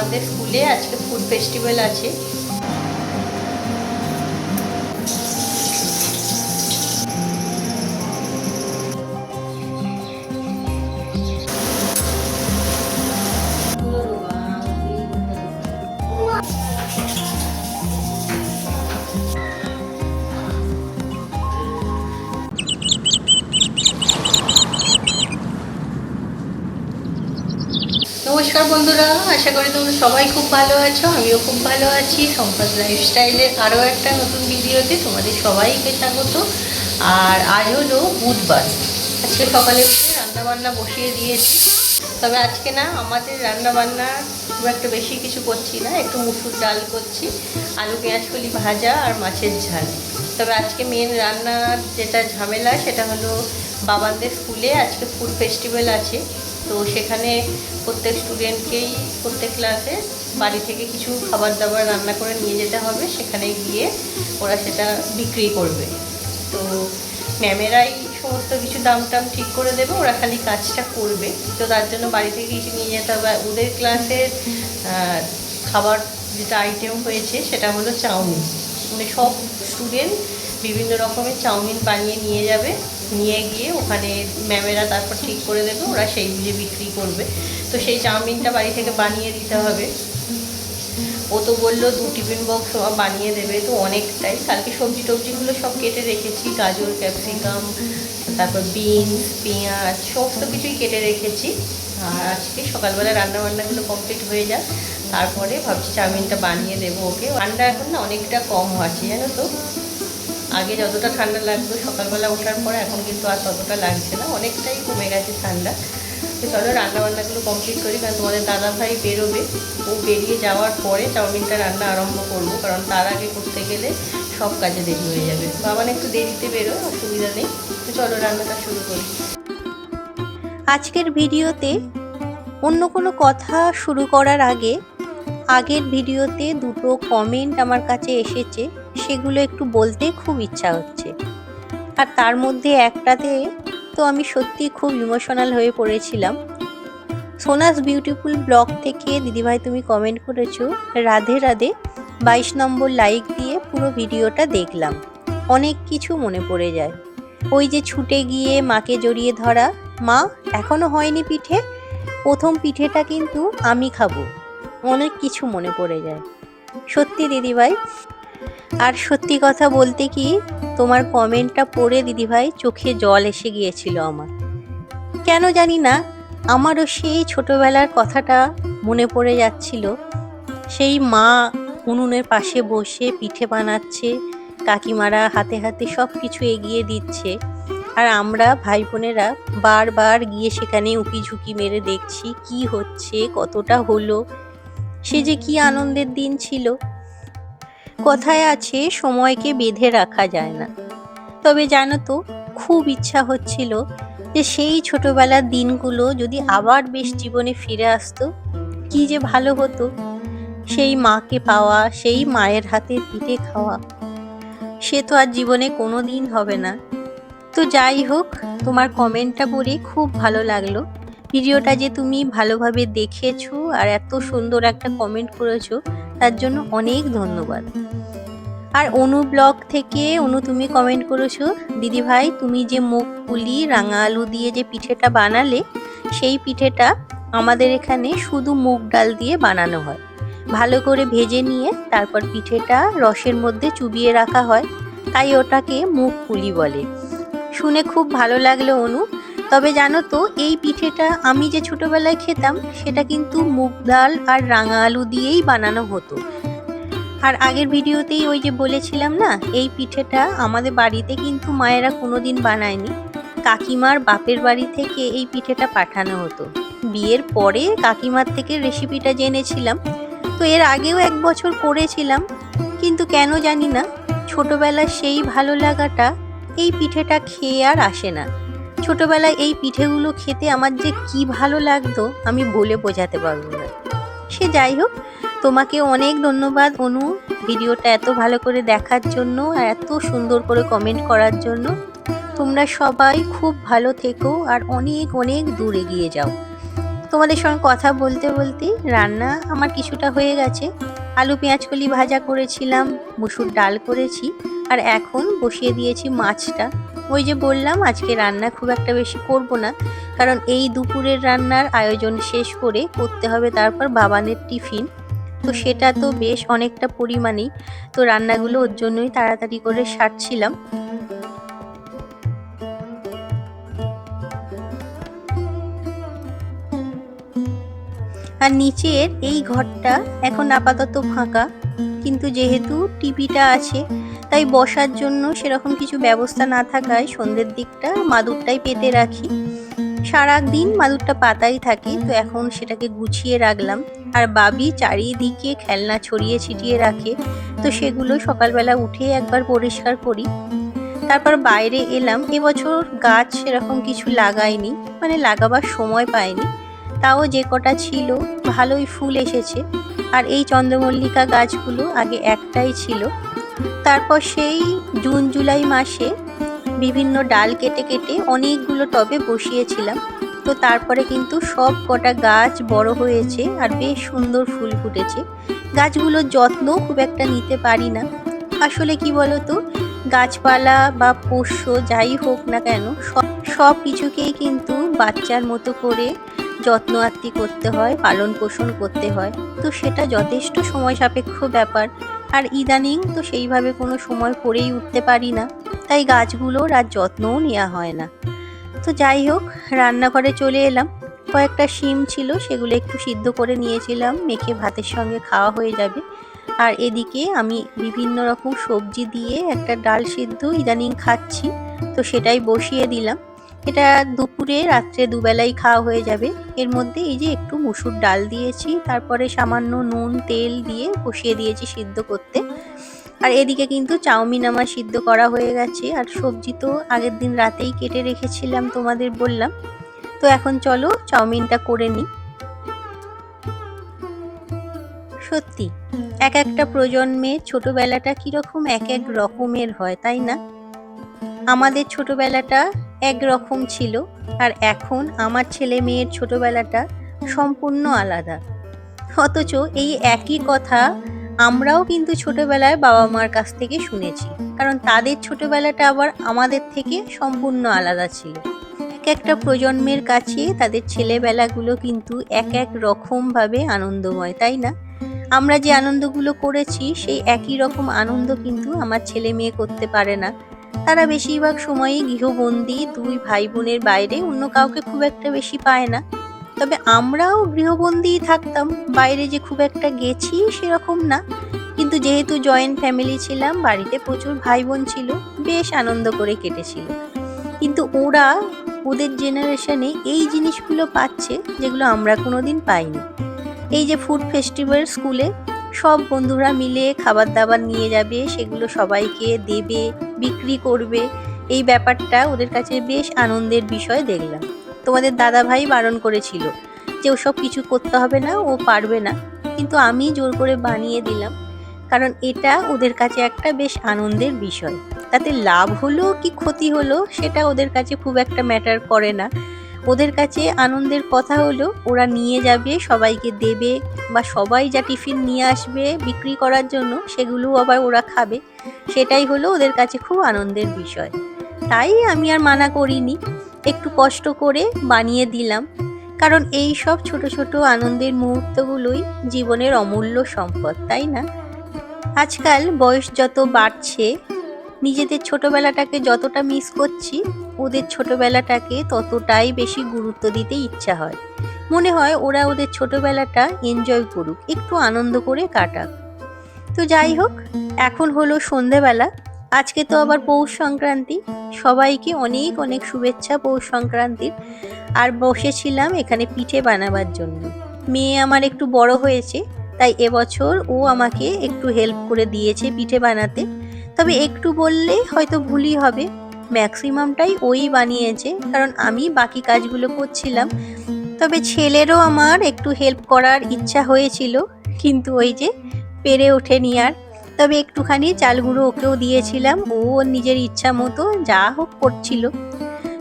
বাবানদের স্কুলে আজকে food festival আছে। নমস্কার বন্ধুরা, আশা করি তোমরা সবাই খুব ভালো আছো। আমিও খুব ভালো আছি। সম্পদ লাইফস্টাইলের আরও একটা নতুন ভিডিওতে তোমাদের সবাইকে স্বাগত। আর আজ হলো বুধবার। আজকে সকালে উঠে রান্নাবান্না বসিয়ে দিয়েছি। তবে আজকে না, আমাদের রান্নাবান্না খুব একটা বেশি কিছু করছি না, একটু মুসুর ডাল করছি, আলু পেঁয়াজ কলি ভাজা আর মাছের ঝাল। তবে আজকে মেন রান্নার যেটা ঝামেলা সেটা হলো বাবানদের স্কুলে আজকে ফুড ফেস্টিভ্যাল আছে। তো সেখানে প্রত্যেক স্টুডেন্টকেই প্রত্যেক ক্লাসে বাড়ি থেকে কিছু খাবার দাবার রান্না করে নিয়ে যেতে হবে। সেখানে গিয়ে ওরা সেটা বিক্রি করবে। তো ম্যামেরাই সমস্ত কিছু দাম টাম ঠিক করে দেবে, ওরা খালি কাজটা করবে। তো তার জন্য বাড়ি থেকে কিছু নিয়ে যেতে হবে। ওদের ক্লাসের খাবার যেটা আইটেম হয়েছে সেটা হলো চাউমিন। মানে সব স্টুডেন্ট বিভিন্ন রকমের চাউমিন বানিয়ে নিয়ে যাবে, নিয়ে গিয়ে ওখানে ম্যামেরা তারপর ঠিক করে দেবে, ওরা সেই বুঝে বিক্রি করবে। তো সেই চাউমিনটা বাড়ি থেকে বানিয়ে দিতে হবে। ও তো বললো 2 টিফিন বক্স বানিয়ে দেবে, তো অনেকটাই। কালকে সবজি টবজিগুলো সব কেটে রেখেছি, গাজর, ক্যাপসিকাম, তারপর বিনস, পেঁয়াজ, সমস্ত কিছুই কেটে রেখেছি। আর আজকে সকালবেলা রান্নাবান্নাগুলো কমপ্লিট হয়ে যাক, তারপরে ভাবছি চাউমিনটা বানিয়ে দেবো ওকে। ঠান্ডা এখন না অনেকটা কম আছে, জানো তো। আগে যতটা ঠান্ডা লাগতো সকালবেলা ওঠার পরে, এখন কিন্তু আর ততটা লাগছে না, অনেকটাই কমে গেছে ঠান্ডা। তো চলো রান্নাবান্নাগুলো কমপ্লিট করি, কারণ তোমাদের দাদাভাই বেরোবে। ও বেরিয়ে যাওয়ার পরে চাউমিনটা রান্না আরম্ভ করব, কারণ তার আগে করতে গেলে সব কাজে দেরি হয়ে যাবে। বাবান একটু দেরিতে বেরোয়, অসুবিধা নেই। তো চলো রান্নাটা শুরু করি। আজকের ভিডিওতে অন্য কোনো কথা শুরু করার আগে আগের ভিডিওতে 2টো কমেন্ট আমার কাছে এসেছে, সেগুলো একটু বলতে খুব ইচ্ছা হচ্ছে। আর তার মধ্যে একটাতে তো আমি সত্যি খুব ইমোশনাল হয়ে পড়েছিলাম। সোনাস বিউটিফুল ব্লগ থেকে দিদিভাই তুমি কমেন্ট করেছো, রাধে রাধে, 22 নম্বর লাইক দিয়ে পুরো ভিডিওটা দেখলাম, অনেক কিছু মনে পড়ে যায়। ওই যে ছুটে গিয়ে মাকে জড়িয়ে ধরা, মা এখনো হয়নি পিঠে, প্রথম পিঠেটা কিন্তু আমি খাবো, অনেক কিছু মনে পড়ে যায়। সত্যি দিদিভাই, আর সত্যি কথা বলতে কি, তোমার কমেন্টটা পড়ে দিদিভাই চোখে জল এসে গিয়েছিল আমার। কেন জানি না, আমারও সেই ছোটবেলার কথাটা মনে পড়ে যাচ্ছিল। সেই মা উনুনের পাশে বসে পিঠে বানাচ্ছে, কাকিমারা হাতে হাতে সব কিছু এগিয়ে দিচ্ছে, আর আমরা ভাই বোনেরা বারবার গিয়ে সেখানে উকি ঝুঁকি মেরে দেখছি কি হচ্ছে, কতটা হলো। সে যে কি আনন্দের দিন ছিল। কথায় আছে সময়কে বেঁধে রাখা যায় না। তবে জানো তো, খুব ইচ্ছা হচ্ছিল যে সেই ছোটবেলার দিনগুলো যদি আবার বেশ জীবনে ফিরে আসতো, কি যে ভালো হতো। সেই মাকে পাওয়া, সেই মায়ের হাতের পিঠে খাওয়া, সে তো আর জীবনে কোনো দিন হবে না। তো যাই হোক, তোমার কমেন্টটা পড়ে খুব ভালো লাগলো। ভিডিওটা যে তুমি ভালোভাবে দেখেছো আর এত সুন্দর একটা কমেন্ট করেছো, তার জন্য অনেক ধন্যবাদ। আর অনু ব্লগ থেকে অনু তুমি কমেন্ট করেছো, দিদিভাই তুমি যে মুগ পুলি রাঙা আলু দিয়ে যে পিঠেটা বানালে, সেই পিঠেটা আমাদের এখানে শুধু মুগ ডাল দিয়ে বানানো হয়। ভালো করে ভেজে নিয়ে তারপর পিঠেটা রসের মধ্যে চুবিয়ে রাখা হয়, তাই ওটাকে মুগ পুলি বলে। শুনে খুব ভালো লাগলো অনু। তবে জানো তো, এই পিঠেটা আমি যে ছোটবেলায় খেতাম সেটা কিন্তু মুগ ডাল আর রাঙা আলু দিয়েই বানানো হতো। আর আগের ভিডিওতেই ওই যে বলেছিলাম না, এই পিঠেটা আমাদের বাড়িতে কিন্তু মায়েরা কোনোদিন বানায়নি। কাকিমার বাপের বাড়ি থেকে এই পিঠেটা পাঠানো হতো। বিয়ের পরে কাকিমার থেকে রেসিপিটা জেনেছিলাম। তো এর আগেও 1 বছর করেছিলাম, কিন্তু কেন জানি না ছোটবেলার সেই ভালো লাগাটা এই পিঠেটা খেয়ে আর আসে না। ছোটবেলায় এই পিঠেগুলো খেতে আমার যে কি ভালো লাগতো আমি বলে বোঝাতে পারবো না। সে যাই হোক, তোমাকে অনেক ধন্যবাদ অনু, ভিডিওটা এত ভালো করে দেখার জন্য আর এত সুন্দর করে কমেন্ট করার জন্য। তোমরা সবাই খুব ভালো থেকো আর অনেক অনেক দূর এগিয়ে যাও। তোমাদের সঙ্গে কথা বলতে বলতে রান্না আমার কিছুটা হয়ে গেছে। আলু পেঁয়াজকলি ভাজা করেছিলাম, মুসুর ডাল করেছি, আর এখন বসিয়ে দিয়েছি মাছটা। ওই যে বললাম আজকে রান্না খুব একটা বেশি করব না, কারণ এই দুপুরের রান্নার আয়োজন শেষ করে করতে হবে তারপর বাবানের টিফিন। তো সেটা তো বেশ অনেকটা পরিমাণেই, তো রান্নাগুলো ওর জন্যই তাড়াতাড়ি করে সারছিলাম। আর নিচের এই ঘরটা এখন আপাতত ফাঁকা, কিন্তু যেহেতু টিভিটা আছে তাই বসার জন্য সেরকম কিছু ব্যবস্থা না থাকায় সন্ধ্যের দিকটা মাদুরটাই পেতে রাখি। সারাদিন মাদুরটা পাতাই থাকে, তো এখন সেটাকে গুছিয়ে রাখলাম। আর বাবি চারিদিকে খেলনা ছড়িয়ে ছিটিয়ে রাখে, তো সেগুলো সকালবেলা উঠে একবার পরিষ্কার করি। তারপর বাইরে এলাম। এবছর গাছ সেরকম কিছু লাগাইনি, মানে লাগাবার সময় পাইনি, তাও যে কটা ছিল ভালোই ফুল এসেছে। আর এই চন্দ্রমল্লিকা গাছগুলো আগে একটাই ছিল, তারপর সেই জুন জুলাই মাসে বিভিন্ন ডাল কেটে কেটে অনেকগুলো টবে বসিয়েছিলাম। তো তারপরে কিন্তু সব কটা গাছ বড় হয়েছে আর বেশ সুন্দর ফুল ফুটেছে। গাছগুলোর যত্ন খুব একটা নিতে পারি না। আসলে কি বলতো, গাছপালা বা পোষ্য যাই হোক না কেন, সব কিছুকেই কিন্তু বাচ্চার মতো করে যত্ন আত্তি করতে হয়, পালন পোষণ করতে হয়। তো সেটা যথেষ্ট সময় সাপেক্ষ ব্যাপার। আর ইদানিং তো সেইভাবে কোনো সময় করেই উঠতে পারি না, তাই গাছগুলোর আর যত্নও নেওয়া হয় না। তো যাই হোক, রান্নাঘরে চলে এলাম। কয়েকটা শিম ছিল, সেগুলো একটু সিদ্ধ করে নিয়েছিলাম, মেখে ভাতের সঙ্গে খাওয়া হয়ে যাবে। আর এদিকে আমি বিভিন্ন রকম সবজি দিয়ে একটা ডাল সিদ্ধ ইদানিং খাচ্ছি, তো সেটাই বসিয়ে দিলাম। এটা দুপুরে রাত্রে দুবেলাই খাওয়া হয়ে যাবে। এর মধ্যে এই যে একটু মুসুর ডাল দিয়েছি, তারপরে সামান্য নুন তেল দিয়ে বসিয়ে দিয়েছি সিদ্ধ করতে। আর এদিকে কিন্তু চাউমিন আমার সিদ্ধ করা হয়ে গেছে, আর সবজি তো আগের দিন রাতেই কেটে রেখেছিলাম তোমাদের বললাম। তো এখন চলো চাউমিনটা করে নিই। সত্যি এক একটা প্রজন্মে ছোটবেলাটা কিরকম এক এক রকমের হয়, তাই না? আমাদের ছোটবেলাটা এক রকম ছিল, আর এখন আমার ছেলে মেয়ের ছোটবেলাটা সম্পূর্ণ আলাদা। অথচ এই একই কথা আমরাও কিন্তু ছোটবেলায় বাবা মার কাছ থেকে শুনেছি, কারণ তাদের ছোটবেলাটা আবার আমাদের থেকে সম্পূর্ণ আলাদা ছিল। এক একটা প্রজন্মের কাছে তাদের ছেলেবেলাগুলো কিন্তু এক এক রকমভাবে আনন্দময়, তাই না? আমরা যে আনন্দগুলো করেছি সেই একই রকম আনন্দ কিন্তু আমার ছেলে মেয়ে করতে পারে না। তারা বেশিরভাগ সময়ই গৃহবন্দী, দুই ভাই বোনের বাইরে অন্য কাউকে খুব একটা বেশি পায় না। তবে আমরাও গৃহবন্দিই থাকতাম, বাইরে যে খুব একটা গেছি সেরকম না। কিন্তু যেহেতু জয়েন্ট ফ্যামিলি ছিলাম, বাড়িতে প্রচুর ভাই বোন ছিল, বেশ আনন্দ করে কেটেছিল। কিন্তু ওদের জেনারেশনে এই জিনিসগুলো পাচ্ছে যেগুলো আমরা কোনোদিন পাইনি। এই যে ফুড ফেস্টিভ্যাল, স্কুলে সব বন্ধুরা মিলে খাবার দাবার নিয়ে যাবে, সেগুলো সবাইকে দেবে, বিক্রি করবে, এই ব্যাপারটা ওদের কাছে বেশ আনন্দের বিষয় দেখলাম। তোমাদের দাদা ভাই বারণ করেছিল যে ওসব কিছু করতে হবে না, ও পারবে না, কিন্তু আমি জোর করে বানিয়ে দিলাম, কারণ এটা ওদের কাছে একটা বেশ আনন্দের বিষয়। তাতে লাভ হলো কি ক্ষতি হলো সেটা ওদের কাছে খুব একটা ম্যাটার করে না। ওদের কাছে আনন্দের কথা হলো ওরা নিয়ে যাবে, সবাইকে দেবে, বা সবাই যা টিফিন নিয়ে আসবে বিক্রি করার জন্য সেগুলো আবার ওরা খাবে, সেটাই হলো ওদের কাছে খুব আনন্দের বিষয়। তাই আমি আর মানা করিনি, একটু কষ্ট করে বানিয়ে দিলাম, কারণ এই সব ছোট ছোট আনন্দের মুহূর্তগুলোই জীবনের অমূল্য সম্পদ, তাই না? আজকাল বয়স যত বাড়ছে, নিজেদের ছোটবেলাটাকে যতটা মিস করছি, ওদের ছোটবেলাটাকে ততটাই বেশি গুরুত্ব দিতে ইচ্ছা হয়। মনে হয় ওরা ওদের ছোটবেলাটা এনজয় করুক, একটু আনন্দ করে কাটাক। তো যাই হোক, এখন হলো সন্ধেবেলা। আজকে তো আবার পৌষ সংক্রান্তি, সবাইকে অনেক অনেক শুভেচ্ছা পৌষ সংক্রান্তির। আর বসেছিলাম এখানে পিঠে বানাবার জন্য। মেয়ে আমার একটু বড় হয়েছে, তাই এবছর ও আমাকে একটু হেল্প করে দিয়েছে পিঠে বানাতে। তবে একটু বললে হয়তো ভুলই হবে, ম্যাক্সিমামটাই ওই বানিয়েছে, কারণ আমি বাকি কাজগুলো করছিলাম। তবে ছেলেরও আমার একটু হেল্প করার ইচ্ছা হয়েছিল, কিন্তু ওই যে পেরে ওঠেনি আর। তবে একটুখানি চাল গুঁড়ো ওকেও দিয়েছিলাম, ও ওর নিজের ইচ্ছা মতো যা হোক করছিল।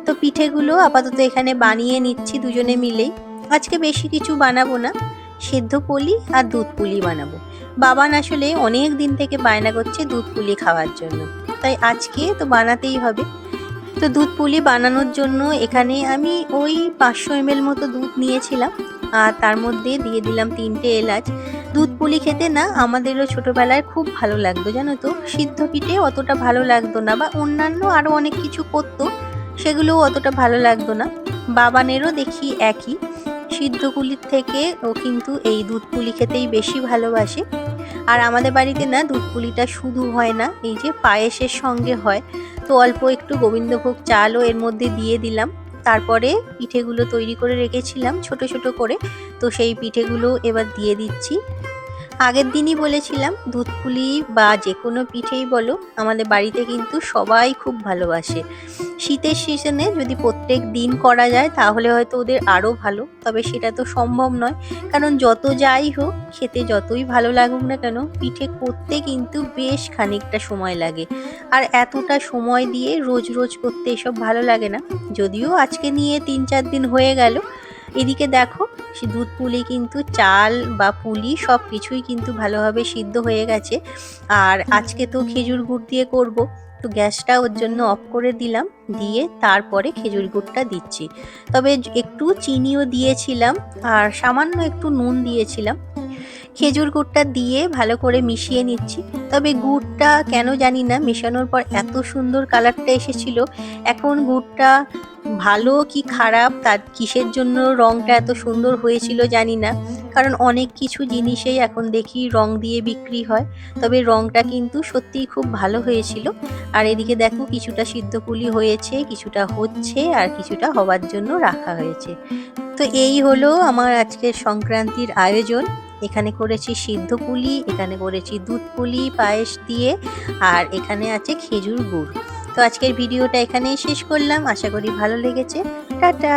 তো পিঠেগুলো আপাতত এখানে বানিয়ে নিচ্ছি দুজনে মিলেই। আজকে বেশি কিছু বানাবো না, সেদ্ধ পুলি আর দুধ পুলি বানাবো। বাবান আসলে অনেক দিন থেকে বায়না করছে দুধ পুলি খাওয়ার জন্য, তাই আজকে তো বানাতেই হবে। তো দুধ পুলি বানানোর জন্য এখানে আমি ওই 500 ml মতো দুধ নিয়েছিলাম, আর তার মধ্যে দিয়ে দিলাম 3টে এলাচ। দুধ পুলি খেতে না আমাদেরও ছোটবেলায় খুব ভালো লাগতো, জানো তো। সিদ্ধ পিঠে অতটা ভালো লাগতো না, বা অন্যান্য আরো অনেক কিছু করতো, সেগুলোও অতটা ভালো লাগতো না। বাবানেরও দেখি একই, সিদ্ধ পুলির থেকে ও কিন্তু এই দুধ পুলি খেতেই বেশি ভালোবাসে। আর আমাদের বাড়িতে না দুধ পুলিটা শুধু হয় না, এই যে পায়েসের সঙ্গে হয়। তো অল্প একটু গোবিন্দভোগ চালও এর মধ্যে দিয়ে দিলাম। তারপরে পিঠেগুলো তৈরি করে রেখেছিলাম ছোট ছোট করে, তো সেই পিঠেগুলো এবার দিয়ে দিচ্ছি। আগের দিনই বলেছিলাম দুধ পুলি বা যে কোনো পিঠেই বলো আমাদের বাড়িতে কিন্তু সবাই খুব ভালোবাসে। শীতের সিজনে যদি প্রত্যেক দিন করা যায় তাহলে হয়তো ওদের আরও ভালো, তবে সেটা তো সম্ভব নয়, কারণ যত যাই হোক খেতে যতই ভালো লাগুক না কেন পিঠে করতে কিন্তু বেশ খানিকটা সময় লাগে। আর এতটা সময় দিয়ে রোজ রোজ করতে এসব ভালো লাগে না। যদিও আজকে নিয়ে 3-4 দিন হয়ে গেল। এদিকে দেখো সে দুধ পুলি কিন্তু চাল বা পুলি সব কিছুই কিন্তু ভালোভাবে সিদ্ধ হয়ে গেছে। আর আজকে তো খেজুর গুড় দিয়ে করব, তো গ্যাসটা ওর জন্য অফ করে দিলাম, দিয়ে তারপরে খেজুর গুড়টা দিচ্ছি। তবে একটু চিনিও দিয়েছিলাম আর সামান্য একটু নুন দিয়েছিলাম। খেজুর গুড়টা দিয়ে ভালো করে মিশিয়ে নিচ্ছি। তবে গুড়টা কেন জানি না মেশানোর পর এত সুন্দর কালারটা এসেছিল। এখন গুড়টা ভালো কি খারাপ, তার কিসের জন্য রংটা এত সুন্দর হয়েছিল জানি না, কারণ অনেক কিছু জিনিসেই এখন দেখি রং দিয়ে বিক্রি হয়। তবে রংটা কিন্তু সত্যিই খুব ভালো হয়েছিল। আর এদিকে দেখো কিছুটা সিদ্ধ পুলি হয়েছে, কিছুটা হচ্ছে, আর কিছুটা হবার জন্য রাখা হয়েছে। তো এই হলো আমার আজকের সংক্রান্তির আয়োজন। এখানে করেছি সিদ্ধ পুলি, এখানে করেছি দুধ পুলি পায়েস দিয়ে, আর এখানে আছে খেজুর গুড়। তো আজকের ভিডিওটা এখানেই শেষ করলাম, আশা করি ভালো লেগেছে। টাটা।